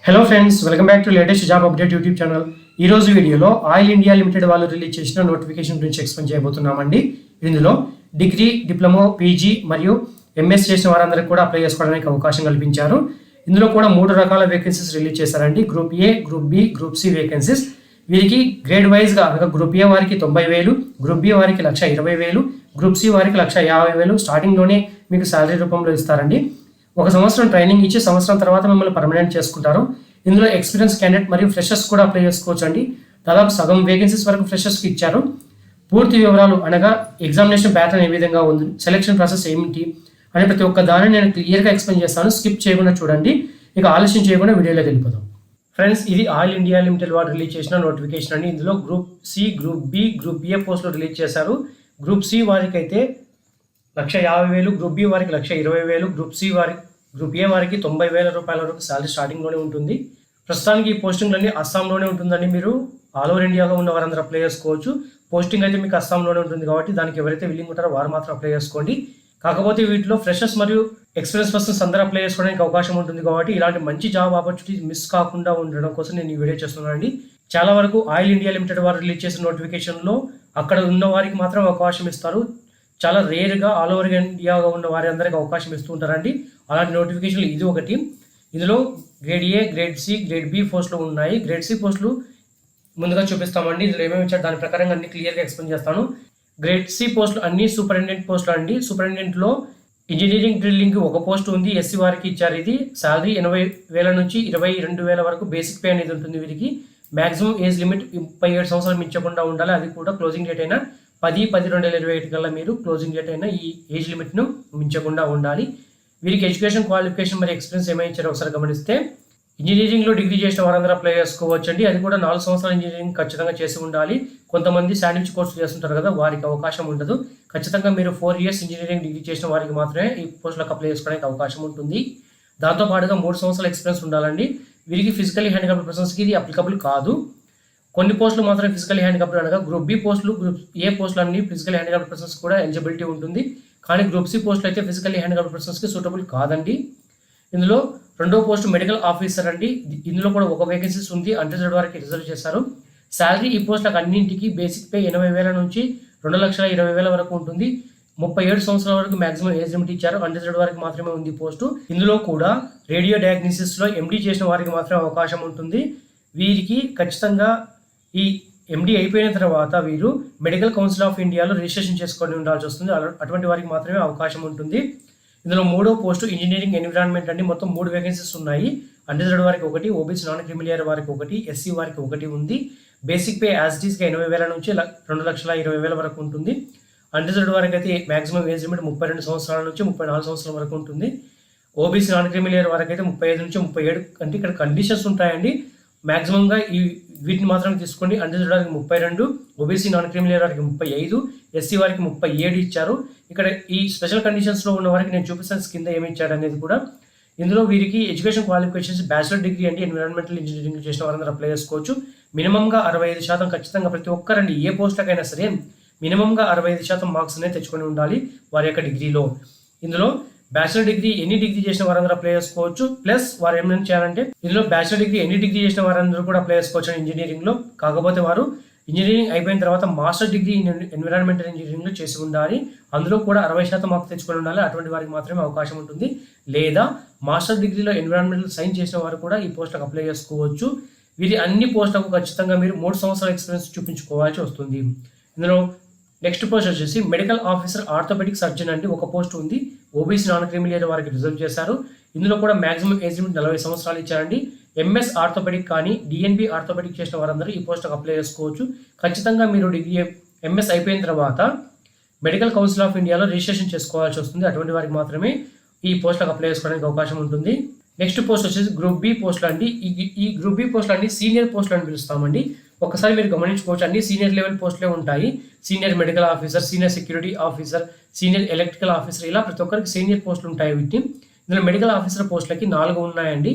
Hello friends, welcome back to latest job update YouTube channel. ఈ రోజు వీడియోలో oil India limited వాళ్ళు release చేసిన నోటిఫికేషన్ గురించి ఎక్స్ప్లెయిన్ చేయబోతున్నామండి. ఇందులో డిగ్రీ, డిప్లొమా, పీజీ మరియు ఎంఎస్ చేసిన వారందరికీ కూడా అప్లై చేసుకోవడానికి అవకాశం కల్పించారు. ఇందులో కూడా 3 రకాల వేకెన్సీస్ రిలీజ్ చేశారండి. Group A, group B, group C vacancies. వీరికి గ్రేడ్ వైజ్గా అనగా గ్రూప్ ఏ వారికి 90,000, గ్రూప్ బి వారికి 1,20,000, గ్రూప్ సి వారికి 1,50,000 స్టార్టింగ్లోనే మీకు శాలరీ రూపంలో ఇస్తారండి. 1 సంవత్సరం ట్రైనింగ్ ఇచ్చి సంవత్సరం తర్వాత మిమ్మల్ని పర్మనెంట్ చేసుకుంటారు. ఇందులో ఎక్స్పీరియన్స్ క్యాండిడేట్ మరియు ఫ్రెషర్స్ కూడా అప్లై చేసుకోవచ్చు అండి. దాదాపు సగం వేకెన్సీస్ వరకు ఫ్రెషర్స్కి ఇచ్చారు. పూర్తి వివరాలు అనగా ఎగ్జామినేషన్ ప్యాటర్న్ ఏ విధంగా ఉంది, సెలక్షన్ ప్రాసెస్ ఏమిటి అని ప్రతి ఒక్క దాన్ని నేను క్లియర్గా ఎక్స్ప్లెయిన్ చేస్తాను. స్కిప్ చేయకుండా చూడండి. ఇక ఆలస్యం చేయకుండా వీడియోలోకి వెళ్ళిపోదాం. ఫ్రెండ్స్, ఇది ఆయిల్ ఇండియా లిమిటెడ్ వారు రిలీజ్ చేసిన నోటిఫికేషన్ అండి. ఇందులో group C, group B, group A పోస్టులు రిలీజ్ చేశారు. గ్రూప్ సి వారికి అయితే 1,50,000, గ్రూప్ బి వారికి 1,20,000, గ్రూప్ ఏ వారికి 90,000 రూపాయల వరకు శాలరీ స్టార్టింగ్లోనే ఉంటుంది. ప్రస్తుతానికి ఈ పోస్టింగ్లన్నీ అస్సాంలోనే ఉంటుందండి. మీరు ఆల్ ఓవర్ ఇండియాలో ఉన్న వారందరూ అప్లై చేసుకోవచ్చు. పోస్టింగ్ అయితే మీకు అస్సాంలోనే ఉంటుంది కాబట్టి దానికి ఎవరైతే విల్లింగ్ ఉంటారో వారు మాత్రం అప్లై చేసుకోండి. కాకపోతే వీటిలో ఫ్రెషర్స్ మరియు ఎక్స్పీరియన్స్ పర్సన్స్ అందరూ అప్లై చేసుకోవడానికి అవకాశం ఉంటుంది కాబట్టి ఇలాంటి మంచి జాబ్ ఆపర్చునిటీ మిస్ కాకుండా ఉండడం కోసం నేను ఈ వీడియో చేస్తున్నానండి. చాలా వరకు ఆయిల్ ఇండియా లిమిటెడ్ వారు రిలీజ్ చేసిన నోటిఫికేషన్లో అక్కడ ఉన్న వారికి మాత్రం అవకాశం ఇస్తారు. చాలా రేర్గా ఆల్ ఓవర్ ఇండియాగా ఉన్న వారి అందరికీ అవకాశం ఇస్తూ ఉంటారండి. అలాంటి నోటిఫికేషన్లు ఇది ఒకటి. ఇందులో grade A, grade C, grade B పోస్టులు ఉన్నాయి. గ్రేడ్ సి పోస్టులు ముందుగా చూపిస్తామండి. ఇందులో ఏమేమి ఇచ్చారు దాని ప్రకారంగా అన్ని క్లియర్గా ఎక్స్ప్లెయిన్ చేస్తాను. గ్రేడ్ సి పోస్టులు అన్ని సూపరింటెండెంట్ పోస్టులు అండి. సూపరింటెండెంట్లో ఇంజనీరింగ్ డ్రిల్లింగ్ ఒక పోస్ట్ ఉంది, ఎస్సీ వారికి ఇచ్చారు. ఇది శాలరీ 80,000 నుంచి 22,000 వరకు బేసిక్ పే అనేది ఉంటుంది. వీరికి మ్యాక్సిమం ఏజ్ లిమిట్ 37 సంవత్సరాలు మించకుండా ఉండాలి. అది కూడా క్లోజింగ్ డేట్ అయినా 10/10/2021 కల్లా మీరు క్లోజింగ్ డేట్ అయినా ఈ ఏజ్ లిమిట్ను మించకుండా ఉండాలి. వీరికి ఎడ్యుకేషన్ క్వాలిఫికేషన్ మరియు ఎక్స్పీరియన్స్ ఏమైనా ఇచ్చారో ఒకసారి గమనిస్తే ఇంజనీరింగ్లో డిగ్రీ చేసిన వారందరూ అప్లై చేసుకోవచ్చు అండి. అది కూడా 4 సంవత్సరాల ఇంజనీరింగ్ ఖచ్చితంగా చేసి ఉండాలి. కొంతమంది శాండ్విచ్ కోర్సు చేస్తుంటారు కదా, వారికి అవకాశం ఉండదు. ఖచ్చితంగా మీరు 4 years ఇంజనీరింగ్ డిగ్రీ చేసిన వారికి మాత్రమే ఈ పోస్టులకు అప్లై చేసుకోవడానికి అవకాశం ఉంటుంది. దాంతోపాటుగా 3 సంవత్సరాల ఎక్స్పీరియన్స్ ఉండాలండి. వీరికి ఫిజికల్లీ హ్యాండిక్యాప్డ్ పర్సన్స్కి ఇది అప్లికబుల్ కాదు. కొన్ని పోస్టులు మాత్రం ఫిజికల్ హ్యాండిక్యాప్డ్ అనగా గ్రూప్ బి పోస్టులు, గ్రూప్ ఏ పోస్టులు అన్ని ఫిజికల్ హ్యాండిక్యాప్డ్ పర్సన్స్ కూడా ఎలిజిబిలిటీ ఉంటుంది. కానీ గ్రూప్ సి పోస్టులు అయితే ఫిజికల్లీ హ్యాండిక్యాప్డ్ పర్సన్స్కి సూటబుల్ కాదండి. ఇందులో రెండో పోస్ట్ మెడికల్ ఆఫీసర్ అండి. ఇందులో కూడా ఒక వేకెన్సీస్ ఉంది, అన్రిజర్వ్డ్ వారికి రిజర్వ్ చేశారు. శాలరీ ఈ పోస్టులకు అన్నింటికి బేసిక్ పే 80,000 నుంచి 2,20,000 వరకు ఉంటుంది. 37 సంవత్సరాల వరకు మాక్సిమం ఏజ్ లిమిట్ ఇచ్చారు. అన్రిజర్వ్డ్ వారికి మాత్రమే ఉంది పోస్టు. ఇందులో కూడా రేడియో డయాగ్నోసిస్లో ఎండి చేసిన వారికి మాత్రమే అవకాశం ఉంటుంది. వీరికి ఖచ్చితంగా ఈ ఎండి అయిపోయిన తర్వాత వీరు మెడికల్ కౌన్సిల్ ఆఫ్ ఇండియాలో రిజిస్ట్రేషన్ చేసుకొని ఉండాల్సి వస్తుంది. అటువంటి వారికి మాత్రమే అవకాశం ఉంటుంది. ఇందులో మూడో పోస్టు ఇంజనీరింగ్ ఎన్విరాన్మెంట్ అండి. మొత్తం 3 వేకెన్సీస్ ఉన్నాయి. అన్రిజర్వ్డ్ వారికి 1, ఓబీసీ నాన్ క్రిమిలియర్ వారికి 1, ఎస్సీ వారికి 1 ఉంది. బేసిక్ పే యాజ్ ఇట్ ఈస్గా 80,000 నుంచి 2,20,000 వరకు ఉంటుంది. అన్రిజర్వ్డ్ వారికి అయితే మాక్సిమం ఏజ్ లిమిట్ 32 సంవత్సరాల నుంచి 34 సంవత్సరాల వరకు ఉంటుంది. ఓబీసీ నాన్ క్రిమిలియర్ వారికి అయితే 35 నుంచి 37 అంటే ఇక్కడ కండిషన్స్ ఉంటాయండి. మ్యాక్సిమంగా వీటిని మాత్రం తీసుకోండి. అన్రిజర్వ్డ్ వారికి 32, ఓబీసీ నాన్ క్రిమిలియర్ వారికి 35, ఎస్సీ వారికి 37 ఇచ్చారు. ఇక్కడ ఈ స్పెషల్ కండిషన్స్లో ఉన్న వారికి నేను చూపిస్తాను కింద ఏమి ఇచ్చాడు అనేది కూడా. ఇందులో వీరికి ఎడ్యుకేషన్ క్వాలిఫికేషన్స్ బ్యాచిలర్ డిగ్రీ అండి. ఎన్విరాన్మెంటల్ ఇంజనీరింగ్ చేసిన వారందరూ అప్లై చేసుకోవచ్చు. మినిమంగా 65% ఖచ్చితంగా ప్రతి ఒక్కరండి ఏ పోస్టులకైనా సరే మినిమంగా 65% మార్క్స్ అనేది తెచ్చుకొని ఉండాలి వారి యొక్క డిగ్రీలో. ఇందులో బ్యాచిలర్ డిగ్రీ ఎన్ని డిగ్రీ చేసిన వారందరూ అప్లై చేసుకోవచ్చు. ప్లస్ వారు ఏమైనా చేయాలంటే ఇందులో బ్యాచిలర్ డిగ్రీ ఎన్ని డిగ్రీ చేసిన వారందరూ కూడా అప్లై చేసుకోవచ్చు ఇంజనీరింగ్లో. కాకపోతే వారు ఇంజనీరింగ్ అయిపోయిన తర్వాత మాస్టర్ డిగ్రీ ఎన్విరాన్మెంటల్ ఇంజనీరింగ్లో చేసి ఉండాలి. అందులో కూడా 60% మార్క్స్ తెచ్చుకొని ఉండాలి. అటువంటి వారికి మాత్రమే అవకాశం ఉంటుంది. లేదా మాస్టర్ డిగ్రీలో ఎన్విరాన్మెంటల్ సైన్స్ చేసిన వారు కూడా ఈ పోస్టులకు అప్లై చేసుకోవచ్చు. వీరి అన్ని పోస్టులకు ఖచ్చితంగా మీరు 3 సంవత్సరాల ఎక్స్పీరియన్స్ చూపించుకోవాల్సి వస్తుంది. ఇందులో నెక్స్ట్ పోస్ట్ వచ్చేసి మెడికల్ ఆఫీసర్ ఆర్థోపెడిక్ సర్జన్ అండి. ఒక పోస్ట్ ఉంది. ఓబీసీ నాన్ క్రిమిలియర్ వారికి రిజర్వ్ చేశారు. ఇందులో కూడా మాక్సిమం ఏజ్ లిమిట్ 40 సంవత్సరాలు ఇచ్చారండి. ఎంఎస్ ఆర్థోపెడిక్ కానీ డిఎన్బి ఆర్థోపెడిక్ చేసిన వారందరూ ఈ పోస్టుకు అప్లై చేసుకోవచ్చు. ఖచ్చితంగా మీరు డిగ్రీ ఎంఎస్ అయిపోయిన తర్వాత మెడికల్ కౌన్సిల్ ఆఫ్ ఇండియాలో రిజిస్ట్రేషన్ చేసుకోవాల్సి వస్తుంది. అటువంటి వారికి మాత్రమే ఈ పోస్టులకు అప్లై చేసుకోవడానికి అవకాశం ఉంటుంది. నెక్స్ట్ పోస్ట్ వచ్చేసి గ్రూప్ బి పోస్టులు అండి. ఈ గ్రూప్ బి పోస్టులు అన్ని సీనియర్ పోస్టులు అని పిలుస్తామండి. ఒకసారి మీరు గమనించుకోవచ్చు, అన్ని సీనియర్ లెవెల్ పోస్టులే ఉంటాయి. Senior medical officer, senior security officer, senior electrical officer, ఇలా ప్రతి ఒక్కరికి సీనియర్ పోస్టులు ఉంటాయి. వీటిని ఇందులో మెడికల్ ఆఫీసర్ పోస్టులకి 4 ఉన్నాయండి.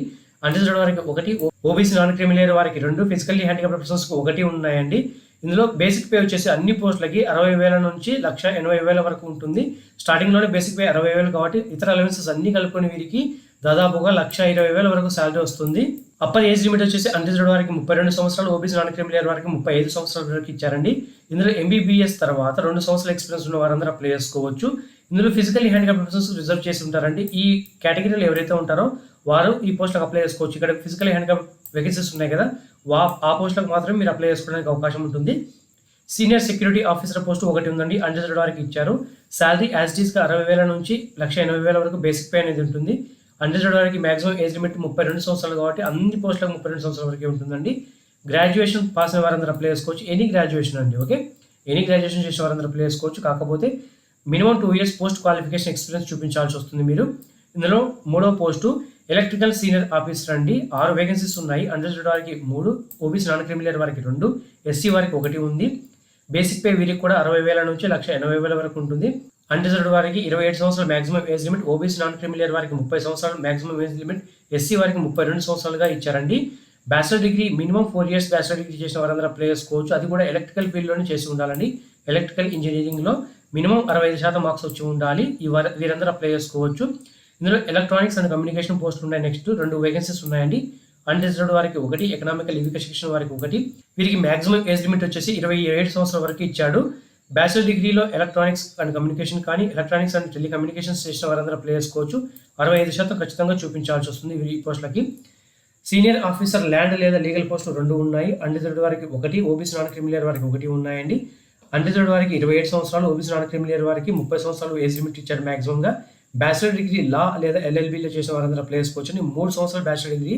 అన్రిజర్వ్డ్ వారికి 1, ఓబీసీ నాన్ క్రిమిలియర్ వారికి 2, ఫిజికల్లీ హ్యాండిక్యాప్డ్ పర్సన్స్కి 1 ఉన్నాయండి. ఇందులో బేసిక్ పే వచ్చేసి అన్ని పోస్టులకి 60,000 నుంచి 1,80,000 వరకు ఉంటుంది. స్టార్టింగ్లోనే బేసిక్ పే 60,000 కాబట్టి ఇతర అలవెన్సెస్ అన్ని కలుపుకొని వీరికి దాదాపుగా 1,20,000 వరకు శాలరీ వస్తుంది. అప్పర్ ఏజ్ లిమిట్ వచ్చేసి అన్రిజర్వ్డ్ వారికి 32 సంవత్సరాలు, ఓబీసీ నాన్ క్రిమిలియర్ వారికి 35 సంవత్సరాల వరకు ఇచ్చారండి. ఇందులో ఎంబీబీఎస్ తర్వాత 2 సంవత్సరాల ఎక్స్పీరియన్స్ ఉన్న వారందరూ అప్లై చేసుకోవచ్చు. ఇందులో ఫిజికల్లీ హ్యాండిక్యాప్ పర్సన్స్ రిజర్వ్ చేసి ఉంటారండి. ఈ కేటగిరీలో ఎవరైతే ఉంటారో వారు ఈ పోస్టులకు అప్లై చేసుకోవచ్చు. ఇక్కడ ఫిజికల్లీ హ్యాండిక్యాప్ వేకెన్సీస్ ఉన్నాయి కదా, ఆ పోస్టులకు మాత్రమే మీరు అప్లై చేసుకోవడానికి అవకాశం ఉంటుంది. సీనియర్ సెక్యూరిటీ ఆఫీసర్ పోస్ట్ ఒకటి ఉందండి, అన్రిజర్వ్డ్ వారికి ఇచ్చారు. శాలరీ యాజ్ ఇట్ ఈస్గా 60,000 నుంచి 1,80,000 వరకు బేసిక్ పే అనేది ఉంటుంది. అన్రిజర్వ్డ్ వారికి మాక్సిమం ఏజ్ లిమిట్ 32 సంవత్సరాలు కాబట్టి అన్ని పోస్టులకు 32 సంవత్సరాల వరకే ఉంటుందండి. గ్రాడ్యుయేషన్ పాస్ అయిన వారందరూ అప్లై చేసుకోవచ్చు. ఎనీ గ్రాడ్యుయేషన్ అండి, ఓకే, ఎనీ గ్రాడ్యుయేషన్ చేసిన వారందరూ అప్లై చేసుకోవచ్చు. కాకపోతే minimum 2 years post qualification experience చూపించాల్సి వస్తుంది మీరు. ఇందులో మూడో పోస్టు ఎలక్ట్రికల్ సీనియర్ ఆఫీసర్ అండి. 6 వేకెన్సీస్ ఉన్నాయి. అన్రిజర్వ్డ్ వారికి 3, ఓబీసీ నాన్ క్రిమిలియర్ వారికి 2, ఎస్సీ వారికి 1 ఉంది. బేసిక్ పే వీరికి కూడా 60,000 నుంచి 1,80,000 వరకు ఉంటుంది. అన్రిజర్వ్డ్ వారికి 27 సంవత్సరాలు maximum age limit, OBC non creamy layer వారికి 30 సంవత్సరాలు మాక్సిమం ఏజ్ లిమిట్, ఎస్సీ వారికి 32 సంవత్సరాలుగా ఇచ్చారండి. Bachelor degree minimum 4 years bachelor degree చేసిన వారందరూ అప్లై చేసుకోవచ్చు. అది కూడా ఎలక్ట్రికల్ ఫీల్డ్లోనే చేసి ఉండాలండి. ఎలక్ట్రికల్ ఇంజనీరింగ్లో మినిమం 65% మార్క్స్ వచ్చి ఉండాలి. వీరందరూ అప్లై చేసుకోవచ్చు. ఇందులో ఎలక్ట్రానిక్స్ అండ్ కమ్యూనికేషన్ పోస్టులు ఉన్నాయి. నెక్స్ట్ 2 వేకెన్సీస్ ఉన్నాయండి. అన్రిజర్వ్డ్ వారికి 1, ఎకనామికల్ ఎడ్యుకేషన్ వారికి 1. వీరికి మాక్సిమం ఏజ్ లిమిట్ వచ్చేసి 27 సంవత్సరాల వరకు ఇచ్చాడు. బ్యాచిలర్ డిగ్రీలో ఎలక్ట్రానిక్స్ అండ్ కమ్యూనికేషన్ కానీ ఎలక్ట్రానిక్స్ అండ్ టెలికమ్యూనికేషన్స్ చేసిన వారందరూ అప్లై చేసుకోవచ్చు. 65% ఖచ్చితంగా చూపించాల్సి వస్తుంది ఈ పోస్టులకి. సీనియర్ ఆఫీసర్ ల్యాండ్ లేదా లీగల్ పోస్టులు 2 ఉన్నాయి. అన్రిజర్వ్డ్ వారికి 1, ఓబీసీ నాన్ క్రిమిలియర్ వారికి 1 ఉన్నాయండి. అన్రిజర్వ్డ్ వారికి 27 సంవత్సరాలు, ఓబీసీ నాన్ క్రిమిలియర్ వారికి 30 సంవత్సరాలు ఏజ్ లిమిట్ ఇచ్చాడు మాక్సిమంగా. బ్యాచిలర్ డిగ్రీ లా లేదా ఎల్ఎల్బీలో చేసిన వారందరూ అప్లై చేసుకోవచ్చు. 3 సంవత్సరాల బ్యాచిలర్ డిగ్రీ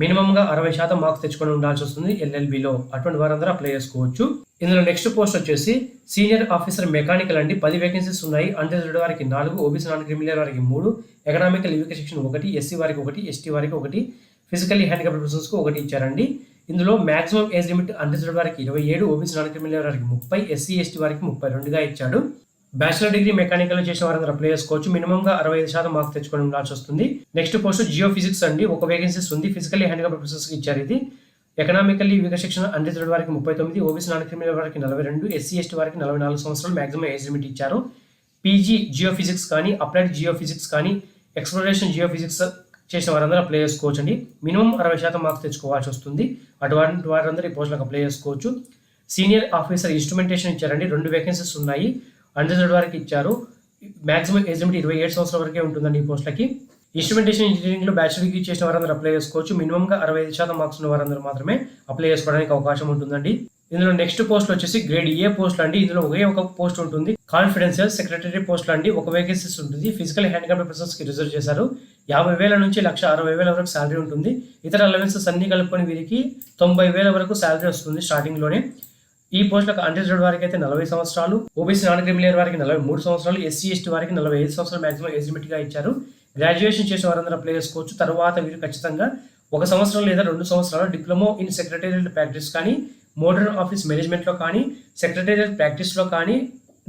మినిమంగా 60% మార్క్స్ తెచ్చుకొని ఉండాల్సి వస్తుంది ఎల్ఎల్బీలో. అటువంటి వారందరూ అప్లై చేసుకోవచ్చు. ఇందులో నెక్స్ట్ పోస్ట్ వచ్చేసి సీనియర్ ఆఫీసర్ మెకానికల్ అండి. 10 వేకెన్సీస్ ఉన్నాయి. అన్రిజర్వ్డ్ వారికి 4, ఓబీసీ నాన్ క్రిమిలియర్ వారికి 3, ఎకనామికల్ ఎడ్యుకేషన్ 1, ఎస్సీ వారికి 1, ఎస్టీ వారికి 1, ఫిజికల్లీ హ్యాండిక్యాప్డ్ పర్సన్స్కు 1 ఇచ్చారండి. ఇందులో మాక్సిమం ఏజ్ లిమిట్ అన్రిజర్వ్డ్ వారికి 27, ఓబీసీ నాన్ క్రిమిలియర్ వారికి 30, ఎస్సీ ఎస్టీ వారికి 32గా ఇచ్చాడు. బ్యాచిలర్ డిగ్రీ మెకానికల్ చేసిన వారందరూ అప్లై చేసుకోవచ్చు. మినిమంగా 65% మార్క్స్ తెచ్చుకొని ఉండాల్సి వస్తుంది. నెక్స్ట్ పోస్ట్ జియో ఫిజిక్స్ అండి. 1 వేకెన్సీస్ ఉంది. ఫిజికల్లీ హ్యాండిక్యాప్డ్ పర్సన్స్కి ఇచ్చారు ఇది. ఎకనామికల్లీ వీకర్ సెక్షన్ అన్రిజర్వ్డ్ వారికి 39, ఓబీసీ నాన్ క్రిమిలియర్ వారికి 42, ఎస్సీ ఎస్టీ వారికి 44 సంవత్సరాలు మాక్సిమం ఏజ్ లిమిట్ ఇచ్చారు. పీజీ జియో ఫిజిక్స్ కానీ అప్లైడ్ జియో ఫిజిక్స్ కానీ ఎక్స్ప్లోరేషన్ జియో ఫిజిక్స్ చేసిన వారందరూ అప్లై చేసుకోవచ్చు అండి. మినిమం 60% మార్క్స్ తెచ్చుకోవాల్సి వస్తుంది. అటువంటి వారందరూ ఈ పోస్టులకు అప్లై చేసుకోవచ్చు. సీనియర్ ఆఫీసర్ ఇన్స్ట్రుమెంటేషన్ ఇచ్చారండి. 2 వేకెన్సీస్ ఉన్నాయి. అన్రిజర్వ్డ్ వారికి ఇచ్చారు. మాక్సిమం ఏజ్ లిమిట్ 27 సంవత్సరాల వరకే ఉంటుందండి ఈ పోస్టులకి. ఇన్స్ట్రుమెంటేషన్ ఇంజనీరింగ్లో బ్యాచిలర్ డిగ్రీ చేసిన వారందరూ అప్లై చేసుకోవచ్చు. మినిమంగా 65% మార్క్స్ ఉన్న వారందరూ మాత్రమే అప్లై చేసుకోవడానికి అవకాశం ఉంటుందండి. ఇందులో నెక్స్ట్ పోస్ట్ వచ్చేసి గ్రేడ్ ఏ పోస్టులు అండి. ఇందులో ఒకే ఒక పోస్ట్ ఉంటుంది. కాన్ఫిడెన్షియల్ సెక్రటరీ పోస్టులు అండి. 1 వేకెన్సీస్ ఉంటుంది. ఫిజికల్ హ్యాండిక్యాప్డ్ పర్సన్స్కి రిజర్వ్ చేశారు. 50,000 నుంచి 1,60,000 వరకు శాలరీ ఉంటుంది. ఇతర అలవెన్సెస్ అన్ని కలుపుకొని వీరికి 90,000 వరకు శాలరీ వస్తుంది స్టార్టింగ్లోనే. ఈ పోస్టులకు అన్రిజర్వ్డ్ వారికి అయితే 40 సంవత్సరాలు, ఓబీసీ నాన్ క్రిమిలియర్ వారికి 43 సంవత్సరాలు, ఎస్సీ ఎస్టీ వారికి 45 సంవత్సరాలు మాక్సిమం ఏజ్ లిమిట్గా ఇచ్చారు. గ్రాడ్యుయేషన్ చేసిన వారందరూ అప్లై చేసుకోవచ్చు. తర్వాత వీరు ఖచ్చితంగా 1 సంవత్సరం లేదా 2 సంవత్సరాలు డిప్లొమా ఇన్ సెక్రటేరియల్ ప్రాక్టీస్ కానీ, మోడర్న్ ఆఫీస్ మేనేజ్మెంట్లో కానీ, సెక్రటేరియల్ ప్రాక్టీస్లో కానీ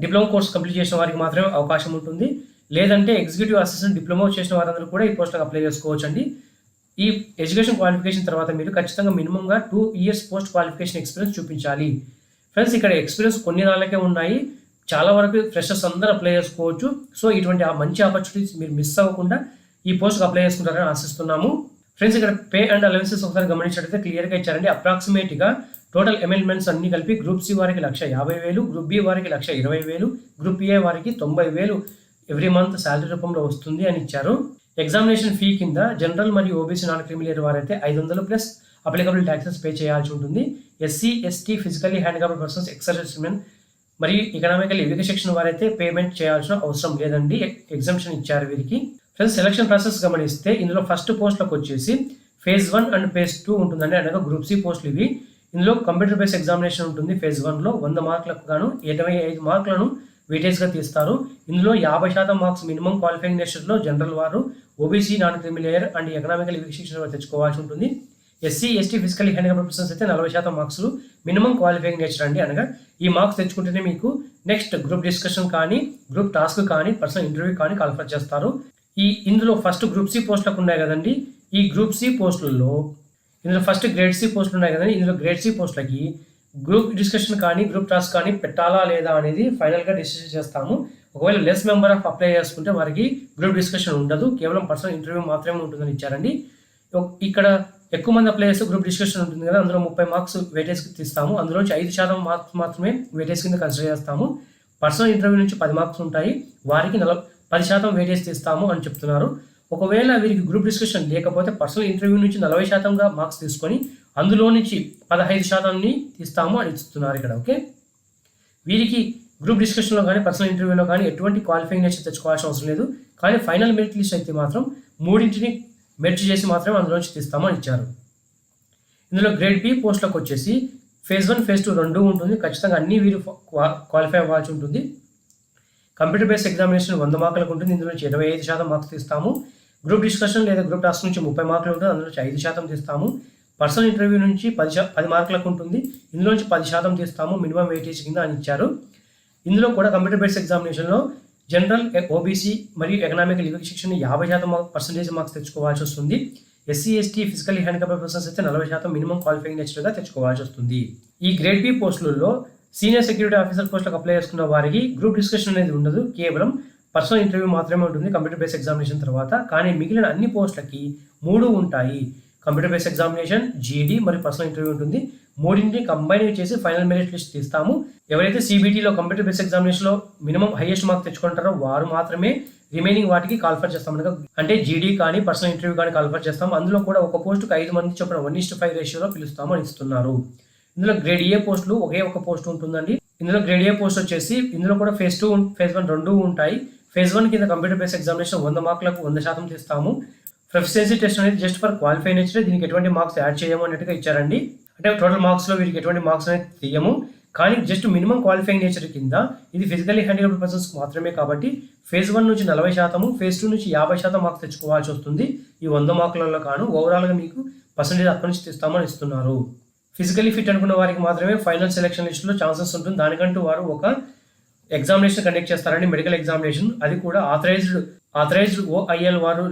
డిప్లొమా కోర్స్ కంప్లీట్ చేసిన వారికి మాత్రమే అవకాశం ఉంటుంది. లేదంటే ఎగ్జిక్యూటివ్ అసిస్టెంట్ డిప్లొమా చేసిన వారందరూ కూడా ఈ పోస్టులకు అప్లై చేసుకోవచ్చు అండి. ఈ ఎడ్యుకేషన్ క్వాలిఫికేషన్ తర్వాత మీరు ఖచ్చితంగా మినిమంగా 2 years పోస్ట్ క్వాలిఫికేషన్ ఎక్స్పీరియన్స్ చూపించాలి. ఫ్రెండ్స్, ఇక్కడ ఎక్స్పీరియన్స్ కొన్ని నాళ్ళకే ఉన్నాయి. చాలా వరకు ఫ్రెషర్స్ అందరూ అప్లై చేసుకోవచ్చు. సో ఇటువంటి మంచి ఆపర్చునిటీస్ మీరు మిస్ అవ్వకుండా ఈ పోస్ట్కి అప్లై చేసుకుంటారని ఆశిస్తున్నాము. ఫ్రెండ్స్, ఇక్కడ పే అండ్ అలవెన్సెస్ ఒకసారి గమనించినట్లయితే క్లియర్గా ఇచ్చారండి. అప్రాక్సిమేట్గా టోటల్ అమెండ్మెంట్స్ అన్ని కలిపి గ్రూప్ సి వారికి 1,50,000, గ్రూప్ బి వారికి 1,20,000, గ్రూప్ ఏ వారికి 90,000 ఎవ్రీ మంత్ శాలరీ రూపంలో వస్తుంది అని ఇచ్చారు. ఎగ్జామినేషన్ ఫీ కింద జనరల్ మరియు ఓబీసీ నాన్ క్రిమిలియర్ వారైతే 500 ప్లస్ అప్లికబుల్ ట్యాక్సెస్ పే చేయాల్సి ఉంటుంది. SC ST physically handicapped persons, ex-service men మరియు ఎకనామికల్ ఎడ్యుకేషన్ సెక్షన్ వారైతే పేమెంట్ చేయాల్సిన అవసరం లేదండి. ఎగ్జామ్షన్ ఇచ్చారు వీరికి. ఫ్రెండ్స్, సెలక్షన్ ప్రాసెస్ గమనిస్తే ఇందులో ఫస్ట్ పోస్ట్లకు వచ్చేసి phase 1 అండ్ phase 2 ఉంటుందండి. అనగా గ్రూప్ సి పోస్టులు ఇవి. ఇందులో కంప్యూటర్ బేస్డ్ ఎగ్జామినేషన్ ఉంటుంది. phase 1లో 100 మార్కులకు గాను 75 మార్కులను వెయిటేజ్గా తీస్తారు. ఇందులో 50% మార్క్స్ మినిమం క్వాలిఫైయింగ్ నేచర్లో జనరల్ వారు, OBC non creamy layer and economical education వారు తెచ్చుకోవాల్సి ఉంటుంది. SC ST physical handicapped persons అయితే 40% మార్క్స్ మినిమం క్వాలిఫైయింగ్ నేచర్ అండి. అనగా ఈ మార్క్స్ తెచ్చుకుంటేనే మీకు నెక్స్ట్ గ్రూప్ డిస్కషన్ కానీ, గ్రూప్ టాస్క్ కానీ, పర్సనల్ ఇంటర్వ్యూ కానీ కాల్ఫర్ చేస్తారు. ఇందులో ఫస్ట్ గ్రూప్ సి పోస్టులకు ఉన్నాయి కదండి. ఈ గ్రూప్ సి పోస్టులలో ఇందులో ఫస్ట్ గ్రేడ్ సి పోస్టులు ఉన్నాయి కదండి. ఇందులో గ్రేడ్ సి పోస్టులకి గ్రూప్ డిస్కషన్ కానీ, గ్రూప్ టాస్క్ కానీ పెట్టాలా లేదా అనేది ఫైనల్గా డిసిషన్ చేస్తాము. ఒకవేళ లెస్ మెంబర్ ఆఫ్ అప్లై చేసుకుంటే వారికి గ్రూప్ డిస్కషన్ ఉండదు, కేవలం పర్సనల్ ఇంటర్వ్యూ మాత్రమే ఉంటుందని ఇచ్చారండి. ఇక్కడ ఎక్కువ మంది అప్లై చేస్తే గ్రూప్ డిస్కషన్ ఉంటుంది కదా, అందులో 30 మార్క్స్ వెయిటేజ్ తీస్తాము. అందులోంచి 5% మార్క్స్ మాత్రమే వెయిటేజ్ కింద కన్సిడర్ చేస్తాము. పర్సనల్ ఇంటర్వ్యూ నుంచి 10 మార్క్స్ ఉంటాయి, వారికి 10% వెయిటేజ్ తీస్తాము అని చెప్తున్నారు. ఒకవేళ వీరికి గ్రూప్ డిస్కషన్ లేకపోతే పర్సనల్ ఇంటర్వ్యూ నుంచి 40%గా మార్క్స్ తీసుకొని అందులో నుంచి 15%ని తీస్తాము అని ఇస్తున్నారు ఇక్కడ. ఓకే, వీరికి గ్రూప్ డిస్కషన్లో కానీ పర్సనల్ ఇంటర్వ్యూలో కానీ ఎటువంటి క్వాలిఫైయింగ్ నేచర్ తెచ్చుకోవాల్సిన అవసరం లేదు. కానీ ఫైనల్ మెరిట్ లిస్ట్ అయితే మాత్రం 3ని మెర్జ్ చేసి మాత్రమే అందులోంచి తీస్తామని ఇచ్చారు. ఇందులో గ్రేడ్ బి పోస్టులకు వచ్చేసి ఫేజ్ 1 ఫేజ్ 2 రెండు ఉంటుంది. ఖచ్చితంగా అన్ని వీరు క్వాలిఫై అవ్వాల్సి ఉంటుంది. కంప్యూటర్ బేస్డ్ ఎగ్జామినేషన్ 100 మార్కులకు ఉంటుంది, ఇందులో నుంచి 25% మార్క్స్ తీస్తాము. గ్రూప్ డిస్కషన్ లేదా గ్రూప్ టాస్క్ నుంచి 30 మార్కులు ఉంటుంది, అందులో నుంచి 5% తీస్తాము. పర్సనల్ ఇంటర్వ్యూ నుంచి 10 మార్కులకు ఉంటుంది, ఇందులో నుంచి 10% తీస్తాము మినిమం వెయిటేజ్ కింద అని ఇచ్చారు. ఇందులో కూడా కంప్యూటర్ బేస్డ్ ఎగ్జామినేషన్లో జనరల్, ఓబీసీ మరియు ఎకనామిక్ లివింగ్ సెక్షన్ 50% మార్క్స్ తెచ్చుకోవాల్సి వస్తుంది. SC, ST, physically handicapped persons అయితే 40% మినిమం క్వాలిఫైయింగ్ నేచర్గా తెచ్చుకోవాల్సి వస్తుంది. ఈ గ్రేడ్ బి పోస్టులలో సీనియర్ సెక్యూరిటీ ఆఫీసర్ పోస్టులకు అప్లై చేసుకున్న వారికి గ్రూప్ డిస్కషన్ అనేది ఉండదు, కేవలం పర్సనల్ ఇంటర్వ్యూ మాత్రమే ఉంటుంది కంప్యూటర్ బేస్డ్ ఎగ్జామినేషన్ తర్వాత. కానీ మిగిలిన అన్ని పోస్టులకి 3 ఉంటాయి. కంప్యూటర్ బేస్డ్ ఎగ్జామినేషన్, జీడీ మరియు పర్సనల్ ఇంటర్వ్యూ ఉంటుంది. 3ని కంబైన్ చేసి ఫైనల్ మెరిట్ లిస్ట్ తీస్తాము. ఎవరైతే సిబిటీలో కంప్యూటర్ బేస్డ్ ఎగ్జామినేషన్లో మినిమం హైయెస్ట్ మార్క్ తెచ్చుకుంటారో వారు మాత్రమే రిమైనింగ్ వాటికి కాల్ఫర్ చేస్తాం. అంటే జీడీ కానీ పర్సనల్ ఇంటర్వ్యూ కానీ కాల్ఫర్ చేస్తాం. అందులో కూడా ఒక పోస్టుకు 5 మంది చొప్పున 1:5 రేషియోలో పిలుస్తాము అని ఇస్తున్నారు. ఇందులో గ్రేడ్ ఏ పోస్టులు ఒకే ఒక పోస్ట్ ఉంటుందండి. ఇందులో గ్రేడ్ ఏ పోస్ట్ వచ్చేసి ఇందులో కూడా ఫేజ్ 2 ఫేజ్ 1 రెండు ఉంటాయి. ఫేజ్ 1 కింద కంప్యూటర్ బేస్డ్ ఎగ్జామినేషన్ 100 మార్కులకు 100% తీస్తాము. ప్రొఫిషియన్సీ టెస్ట్ అనేది జస్ట్ ఫర్ క్వాలిఫై నేచర్, దీనికి ఎటువంటి మార్క్స్ యాడ్ చేయము అన్నట్టుగా ఇచ్చారండి. అంటే టోటల్ మార్క్స్లో వీరికి ఎటువంటి మార్క్స్ అనేది తీయము, కానీ జస్ట్ మినిమం క్వాలిఫైయింగ్ నేచర్ కింద ఇది ఫిజికల్లీ హ్యాండిక్యాప్డ్ పర్సన్స్ మాత్రమే. కాబట్టి ఫేజ్ 1 నుంచి 40%, ఫేజ్ 2 నుంచి 50% మార్క్స్ తెచ్చుకోవాల్సి వస్తుంది. ఈ 100 మార్కులలో కాను ఓవరాల్గా మీకు పర్సెంటేజ్ అక్కడి నుంచి తీస్తామని ఇస్తున్నారు. ఫిజికల్లీ ఫిట్ అనుకున్న వారికి మాత్రమే ఫైనల్ సెలక్షన్ లిస్టులో ఛాన్సెస్ ఉంటుంది. దానికంటూ వారు ఒక ఎగ్జామినేషన్ కండక్ట్ చేస్తారండి, మెడికల్ ఎగ్జామినేషన్. అది కూడా ఆథరైజ్డ్ ఓఐఎల్ వారు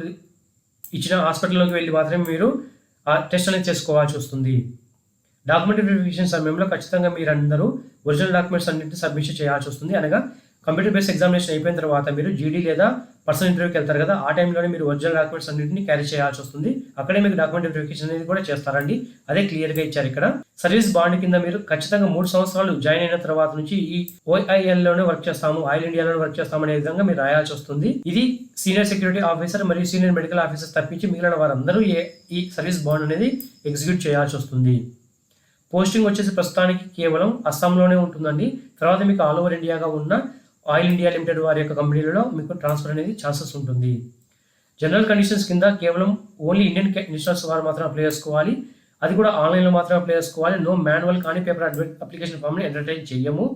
ఇచ్చిన హాస్పిటల్లోకి వెళ్ళి మాత్రమే మీరు ఆ టెస్ట్ అనేది చేసుకోవాల్సి వస్తుంది. డాక్యుమెంట్ వెరిఫికేషన్ సమయంలో ఖచ్చితంగా మీరందరూ ఒరిజినల్ డాక్యుమెంట్స్ అన్నింటినీ సబ్మిషన్ చేయాల్సి వస్తుంది. అనగా కంప్యూటర్ బేస్డ్ ఎగ్జామినేషన్ అయిపోయిన తర్వాత మీరు జీడీ లేదా పర్సనల్ ఇంటర్వ్యూకి వెళ్తారు కదా, ఆ టైంలోనే మీరు ఒరిజినల్ డాక్యుమెంట్స్ అన్నింటినీ క్యారీ చేయాల్సి వస్తుంది. అక్కడే మీకు డాక్యుమెంట్ వెరిఫికేషన్ అనేది కూడా చేస్తారండి. అదే క్లియర్గా ఇచ్చారు ఇక్కడ. సర్వీస్ బాండ్ కింద మీరు ఖచ్చితంగా 3 సంవత్సరాలు జాయిన్ అయిన తర్వాత నుంచి ఈ ఓఐఎల్లోనే వర్క్ చేస్తాము, ఆయిల్ ఇండియాలోనే వర్క్ చేస్తాము అనే విధంగా మీరు రాయాల్సి వస్తుంది. ఇది సీనియర్ సెక్యూరిటీ ఆఫీసర్ మరియు సీనియర్ మెడికల్ ఆఫీసర్ తప్పించి మిగిలిన వారందరూ ఈ సర్వీస్ బాండ్ అనేది ఎగ్జిక్యూట్ చేయాల్సి వస్తుంది. పోస్టింగ్ వచ్చేసి ప్రస్తుతానికి కేవలం అస్సాంలోనే ఉంటుందండి. తర్వాత మీకు ఆల్ ఓవర్ ఇండియాగా ఉన్న ఆయిల్ ఇండియా లిమిటెడ్ వారి యొక్క కంపెనీలలో మీకు ట్రాన్స్ఫర్ అనేది ఛాన్సెస్ ఉంటుంది. జనరల్ కండిషన్స్ కింద కేవలం ఓన్లీ ఇండియన్ నేషనల్స్ వారు మాత్రం అప్లై చేసుకోవాలి. అది కూడా ఆన్లైన్లో మాత్రం అప్లై చేసుకోవాలి. నో మాన్యువల్ కానీ పేపర్ అప్లికేషన్ ఫామ్ని ఎంటర్టైన్ చేయము.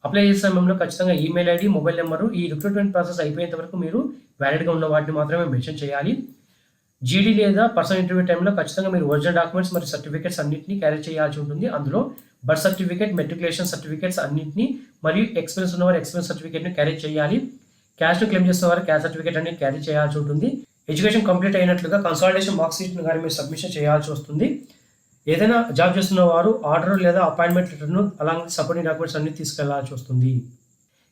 అప్లై చేసే సమయంలో ఖచ్చితంగా ఈమెయిల్ ఐడి, మొబైల్ నెంబరు ఈ రిక్రూట్మెంట్ ప్రాసెస్ అయిపోయేంత వరకు మీరు వ్యాలిడ్గా ఉన్న వాటిని మాత్రమే మెన్షన్ చేయాలి. జీడీ లేదా పర్సనల్ ఇంటర్వ్యూ టైంలో ఖచ్చితంగా మీరు ఒరిజినల్ డాక్యుమెంట్స్ మరియు సర్టిఫికేట్స్ అన్నింటినీ క్యారీ చేయాల్సి ఉంటుంది. అందులో బర్త్ సర్టిఫికేట్, మెట్రికులేషన్ సర్టిఫికేట్స్ అన్నింటినీ మరియు ఎక్స్పీరియన్స్ ఉన్నవారు ఎక్స్పీరియన్స్ సర్టిఫికేట్ని క్యారీ చేయాలి. క్యాష్ను క్లెయిమ్ చేసిన వారు క్యాష్ సర్టిఫికేట్ అనేది క్యారీ చేయాల్సి ఉంటుంది. ఎడ్యుకేషన్ కంప్లీట్ అయినట్లుగా కన్సాలిడేషన్ మార్క్స్ షీట్ను కానీ మీరు సబ్మిషన్ చేయాల్సి వస్తుంది. ఏదైనా జాబ్ చేస్తున్న వారు ఆర్డర్ లేదా అపాయింట్మెంట్ లెటర్ను అలాగే సపోర్టింగ్ డాక్యుమెంట్స్ అన్ని తీసుకెళ్లాల్సి వస్తుంది.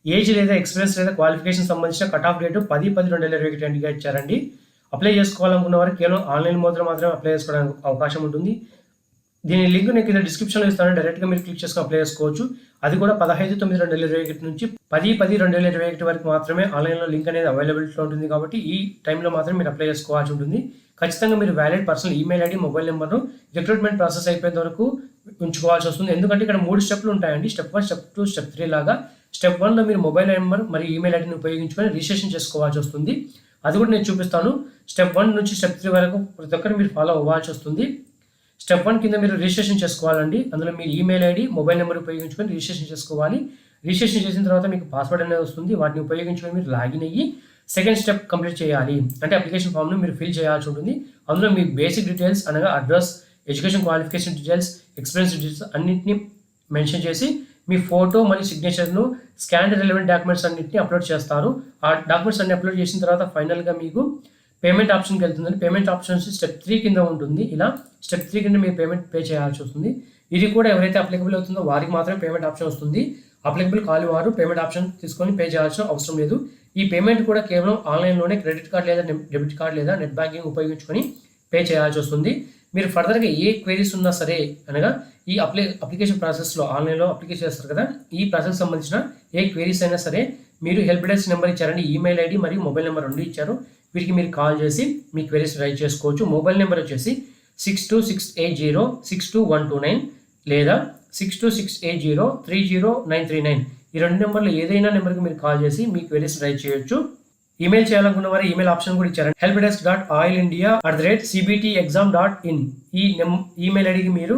ఏజ్ లేదా ఎక్స్పీరియన్స్ లేదా క్వాలిఫికేషన్ సంబంధించిన కట్ ఆఫ్ డేట్ 10/10/2021 ఇచ్చారండి. అప్లై చేసుకోవాలనుకున్న వారు కేవలం ఆన్లైన్ మోడ్లో మాత్రమే అప్లై చేసుకోవడానికి అవకాశం ఉంటుంది. దీని లింక్ నేను కింద డిస్క్రిప్షన్లో ఇస్తాను, డైరెక్ట్గా మీరు క్లిక్ చేసుకుని అప్లై చేసుకోవచ్చు. అది కూడా 15/9/2021 నుంచి 10/10/2021 వరకు మాత్రమే ఆన్లైన్లో లింక్ అనేది అవైలబిలిటీలో ఉంటుంది. కాబట్టి ఈ టైంలో మాత్రం మీరు అప్లై చేసుకోవాల్సి ఉంటుంది. ఖచ్చితంగా మీరు valid personal email ID, mobile నెంబర్ను రిక్రూట్మెంట్ ప్రాసెస్ అయిపోయేంత వరకు ఉంచుకోవాల్సి వస్తుంది. ఎందుకంటే ఇక్కడ 3 స్టెప్లు ఉంటాయండి. స్టెప్ 1, స్టెప్ 2, స్టెప్ 3 లాగా. స్టెప్ 1లో మీరు మొబైల్ నెంబర్ మరియు ఈమెయిల్ ఐడిని ఉపయోగించుకొని రిజిస్ట్రేషన్ చేసుకోవాల్సి వస్తుంది. అది కూడా నేను చూపిస్తాను. స్టెప్ 1 నుంచి స్టెప్ 3 వరకు ప్రతి ఒక్కరు మీరు ఫాలో అవ్వాల్సి వస్తుంది. స్టెప్ 1 కింద మీరు రిజిస్ట్రేషన్ చేసుకోవాలండి. అందులో మీ ఈమెయిల్ ఐడి, మొబైల్ నెంబర్ ఉపయోగించుకొని రిజిస్ట్రేషన్ చేసుకోవాలి. రిజిస్ట్రేషన్ చేసిన తర్వాత మీకు పాస్వర్డ్ అనేది వస్తుంది. వాటిని ఉపయోగించుకొని మీరు లాగిన్ అయ్యి సెకండ్ స్టెప్ కంప్లీట్ చేయాలి. అంటే అప్లికేషన్ ఫామ్ను మీరు ఫిల్ చేయాల్సి ఉంటుంది. అందులో మీ బేసిక్ డీటెయిల్స్ అనగా address, education qualification details, experience details అన్నింటినీ మెన్షన్ చేసి మీ ఫోటో మరియు సిగ్నేచర్ను స్కాన్డ్ రిలవెంట్ డాక్యుమెంట్స్ అన్నింటినీ అప్లోడ్ చేస్తారు. ఆ డాక్యుమెంట్స్ అన్ని అప్లోడ్ చేసిన తర్వాత ఫైనల్గా మీకు పేమెంట్ ఆప్షన్కి వెళ్తుందండి. పేమెంట్ ఆప్షన్స్ స్టెప్ 3 కింద ఉంటుంది. ఇలా స్టెప్ 3 కింద మీరు పేమెంట్ పే చేయాల్సి వస్తుంది. ఇది కూడా ఎవరైతే అప్లికబుల్ అవుతుందో వారికి మాత్రమే పేమెంట్ ఆప్షన్ వస్తుంది. అప్లికబుల్ కాని వారు పేమెంట్ ఆప్షన్ తీసుకొని పే చేయాల్సిన అవసరం లేదు. ఈ పేమెంట్ కూడా కేవలం ఆన్లైన్లోనే క్రెడిట్ కార్డ్ లేదా డెబిట్ కార్డ్ లేదా నెట్ బ్యాంకింగ్ ఉపయోగించుకొని పే చేయాల్సి వస్తుంది. మీరు ఫర్దర్గా ఏ క్వైరీస్ ఉన్నా సరే, అనగా ఈ అప్లికేషన్ ప్రాసెస్లో ఆన్లైన్లో అప్లికేషన్ చేస్తారు కదా, ఈ ప్రాసెస్ సంబంధించిన ఏ క్వైరీస్ అయినా సరే మీరు హెల్ప్ డెస్క్ నెంబర్ ఇచ్చారండి, ఈమెయిల్ ఐడి మరియు మొబైల్ నెంబర్ 2 ఇచ్చారు. వీటికి మీరు కాల్ చేసి మీ క్వైరీస్ రైజ్ చేసుకోవచ్చు. మొబైల్ నెంబర్ వచ్చేసి 6268062129 లేదా 6268030939. ఈ 2 నెంబర్లు ఏదైనా నెంబర్కి మీరు కాల్ చేసి మీ క్వైరీస్ రైజ్ చేయొచ్చు. ఈమెయిల్ చేయాలనుకున్న వారు ఈమెయిల్ ఆప్షన్ కూడా ఇచ్చారు, helpdesk.oilindia@cbtexam.in. ఈ ఈమెయిల్ ఐడికి మీరు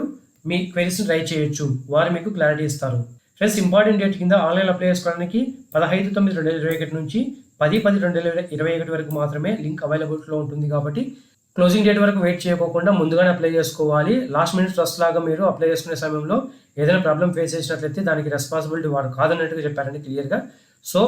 మీ క్వైరీస్ రైజ్ చేయొచ్చు, వారు మీకు క్లారిటీ ఇస్తారు. ఫ్రెండ్స్, ఇంపార్టెంట్ డేట్ కింద ఆన్లైన్ అప్లై చేసుకోవడానికి 15/9/2021 నుంచి 10/10/2021 వరకు మాత్రమే లింక్ అవైలబుల్లో ఉంటుంది. కాబట్టి క్లోజింగ్ డేట్ వరకు వెయిట్ చేయకుండా ముందుగానే అప్లై చేసుకోవాలి. లాస్ట్ మినిట్ ట్రస్ట్ లాగా మీరు అప్లై చేసుకునే సమయంలో ఏదైనా ప్రాబ్లం ఫేస్ చేసినట్లయితే దానికి రెస్పాన్సిబిలిటీ వారు కాదన్నట్టుగా చెప్పారండి క్లియర్గా. సో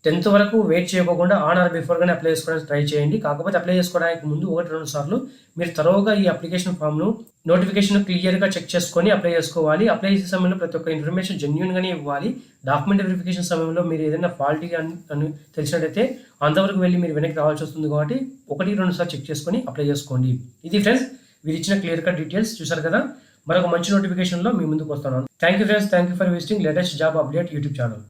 10th వరకు వెయిట్ చేయకుండా ఆన్ ఆర్ బిఫోర్గానే అప్లై చేసుకోవడానికి ట్రై చేయండి. కాకపోతే అప్లై చేసుకోవడానికి ముందు 1-2 సార్లు మీరు తరోగా ఈ అప్లికేషన్ ఫామ్ను నోటిఫికేషన్ క్లియర్గా చెక్ చేసుకొని అప్లై చేసుకోవాలి. అప్లై చేసే సమయంలో ప్రతి ఒక్క ఇన్ఫర్మేషన్ జెన్యూన్గానే ఇవ్వాలి. డాక్యుమెంట్ వెరిఫికేషన్ సమయంలో మీరు ఏదైనా ఫాల్టీ అని తెలిసినట్టయితే అంతవరకు వెళ్ళి మీరు వెనక్కి రావాల్సి వస్తుంది. కాబట్టి 1-2 సార్లు చెక్ చేసుకొని అప్లై చేసుకోండి. ఇది ఫ్రెండ్స్, మీరు ఇచ్చిన క్లియర్ కట్ డీటెయిల్స్ చూసారు కదా. మరొక మంచి నోటిఫికేషన్లో మీ ముందుకు వస్తున్నాను. Thank you friends, thank you for visiting latest job update YouTube channel.